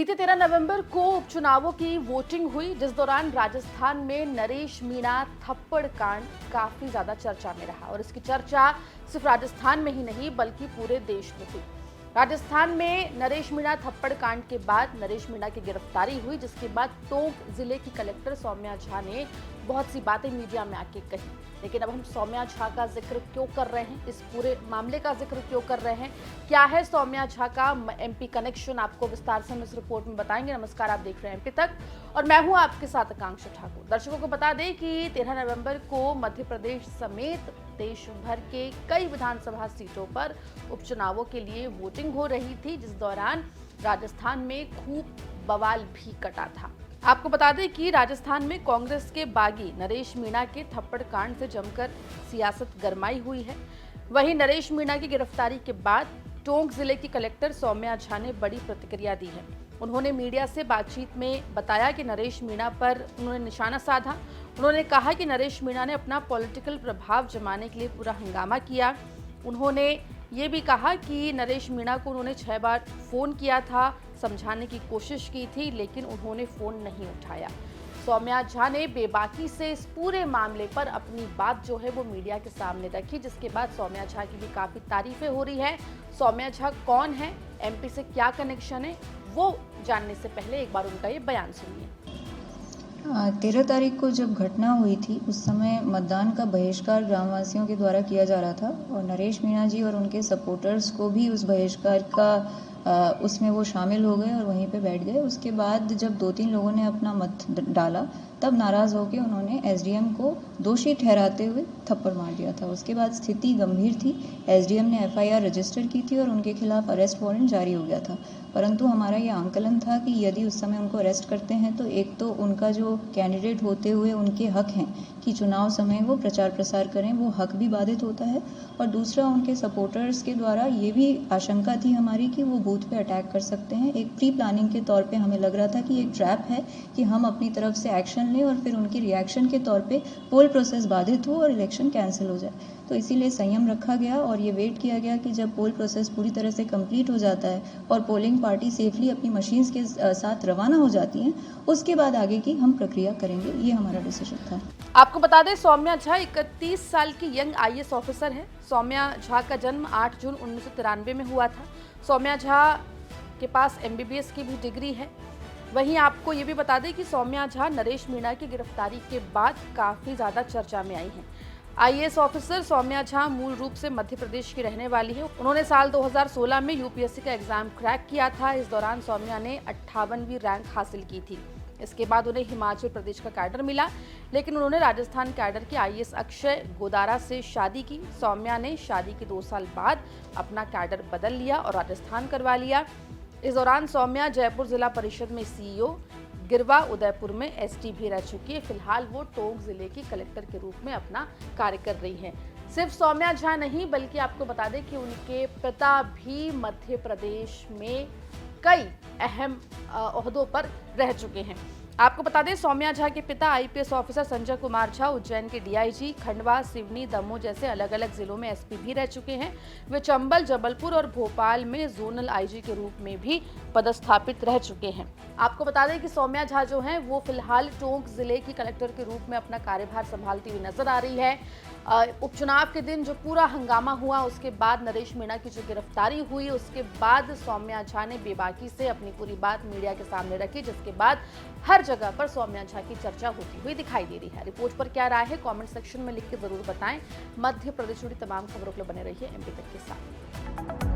बीते 13 नवंबर को उपचुनावों की वोटिंग हुई, जिस दौरान राजस्थान में नरेश मीणा थप्पड़ कांड काफी ज्यादा चर्चा में रहा और इसकी चर्चा सिर्फ राजस्थान में ही नहीं बल्कि पूरे देश में हुई। राजस्थान में नरेश मीणा थप्पड़ कांड के बाद नरेश मीणा की गिरफ्तारी हुई, जिसके बाद टोंक जिले की कलेक्टर सौम्या झा ने बहुत सी बातें मीडिया में आके कही। लेकिन अब हम सौम्या झा का जिक्र क्यों कर रहे हैं, इस पूरे मामले का जिक्र क्यों कर रहे हैं, क्या है सौम्या झा का एमपी कनेक्शन, आपको विस्तार से हम इस रिपोर्ट में बताएंगे। नमस्कार, आप देख रहे हैं एमपी तक और मैं हूं आपके साथ आकांक्षा ठाकुर। दर्शकों को बता दें कि 13 नवंबर को मध्य प्रदेश समेत देश भर के कई विधानसभा सीटों पर उपचुनावों के लिए वोटिंग हो रही थी, जिस दौरान राजस्थान में खूब बवाल भी कटा था। आपको बता दें कि राजस्थान में कांग्रेस के बागी नरेश मीणा के थप्पड़ कांड से जमकर सियासत गरमाई हुई है। वहीं नरेश मीणा की गिरफ्तारी के बाद टोंक जिले की कलेक्टर सौम्या झा ने बड़ी प्रतिक्रिया दी है। उन्होंने मीडिया से बातचीत में बताया कि नरेश मीणा पर उन्होंने निशाना साधा। उन्होंने कहा कि नरेश मीणा ने अपना पॉलिटिकल प्रभाव जमाने के लिए पूरा हंगामा किया। उन्होंने ये भी कहा कि नरेश मीणा को उन्होंने 6 बार फोन किया था, समझाने की कोशिश की थी, लेकिन उन्होंने फोन नहीं उठाया। सौम्या झा ने बेबाकी से इस पूरे मामले पर अपनी बात जो है वो मीडिया के सामने रखी, जिसके बाद सौम्या झा की भी काफी तारीफें हो रही है। सौम्या झा कौन है, एमपी से क्या कनेक्शन है, वो जानने से पहले एक बार उनका ये बयान सुनिए। 13 तारीख को जब घटना हुई थी उस समय मतदान का बहिष्कार ग्रामवासियों के द्वारा किया जा रहा था और नरेश मीणा जी और उनके सपोर्टर्स को भी उस बहिष्कार का उसमें वो शामिल हो गए और वहीं पे बैठ गए। उसके बाद जब 2-3 लोगों ने अपना मत डाला तब नाराज होकर उन्होंने एसडीएम को दोषी ठहराते हुए थप्पड़ मार दिया था। उसके बाद स्थिति गंभीर थी, एसडीएम ने एफआईआर रजिस्टर की थी और उनके खिलाफ अरेस्ट वारंट जारी हो गया था। परंतु हमारा ये आंकलन था कि यदि उस समय उनको अरेस्ट करते हैं तो एक तो उनका जो कैंडिडेट होते हुए उनके हक हैं कि चुनाव समय वो प्रचार प्रसार करें, वो हक भी बाधित होता है और दूसरा उनके सपोर्टर्स के द्वारा ये भी आशंका थी हमारी कि वो बूथ पे अटैक कर सकते हैं। एक प्री प्लानिंग के तौर पे हमें लग रहा था कि एक ट्रैप है कि हम अपनी तरफ से एक्शन लें और फिर उनकी रिएक्शन के तौर पे पोल प्रोसेस बाधित हो और इलेक्शन कैंसिल हो जाए। तो इसीलिए संयम रखा गया और ये वेट किया गया कि जब पोल प्रोसेस पूरी तरह से कंप्लीट हो जाता है और पोलिंग पार्टी सेफली अपनी मशीन्स के साथ रवाना हो जाती हैं, उसके बाद आगे की हम प्रक्रिया करेंगे। ये हमारा डिसीजन था। आपको बता दें सौम्या झा 31 साल की यंग आईएएस ऑफिसर है। सौम्या झा का जन्म 8 जून 1993 में हुआ था। सौम्या झा के पास एमबीबीएस की भी डिग्री है। वहीं आपको ये भी बता दें कि सौम्या झा नरेश मीणा की गिरफ्तारी के बाद काफी ज्यादा चर्चा में आई हैं। आईएएस ऑफिसर सौम्या झा मूल रूप से मध्य प्रदेश की रहने वाली है। उन्होंने साल 2016 में यूपीएससी का एग्जाम क्रैक किया था। इस दौरान सौम्या ने 58वीं रैंक हासिल की थी। इसके बाद उन्हें हिमाचल प्रदेश का कैडर मिला, लेकिन उन्होंने राजस्थान कैडर के आईएएस अक्षय गोदारा से शादी की। सौम्या ने शादी के 2 साल बाद अपना कैडर बदल लिया और राजस्थान करवा लिया। इस दौरान सौम्या जयपुर जिला परिषद में सीईओ, गिरवा उदयपुर में एसटी भी रह चुकी है। फिलहाल वो टोंक जिले की कलेक्टर के रूप में अपना कार्य कर रही हैं। सिर्फ सौम्या झा नहीं बल्कि आपको बता दें कि उनके पिता भी मध्य प्रदेश में कई अहम ओहदों पर रह चुके हैं। आपको बता दें सौम्या झा के पिता आईपीएस ऑफिसर संजय कुमार झा उज्जैन के डीआईजी, खंडवा, सिवनी, दमोह जैसे अलग अलग जिलों में एसपी भी रह चुके हैं। वे चंबल, जबलपुर और भोपाल में जोनल आईजी के रूप में भी पदस्थापित रह चुके हैं। आपको बता दें कि सौम्या झा जो हैं वो फिलहाल टोंक जिले की कलेक्टर के रूप में अपना कार्यभार संभालती हुई नजर आ रही है। उपचुनाव के दिन जो पूरा हंगामा हुआ, उसके बाद नरेश मीणा की जो गिरफ्तारी हुई, उसके बाद सौम्या झा ने बेबाकी से अपनी पूरी बात मीडिया के सामने रखी, जिसके बाद हर जगह पर सौम्या झा की चर्चा होती हुई दिखाई दे रही है। रिपोर्ट पर क्या राय है कमेंट सेक्शन में लिख के जरूर बताएं। मध्य प्रदेश जुड़ी तमाम खबरों के लिए बने रहिए एमपी तक के साथ।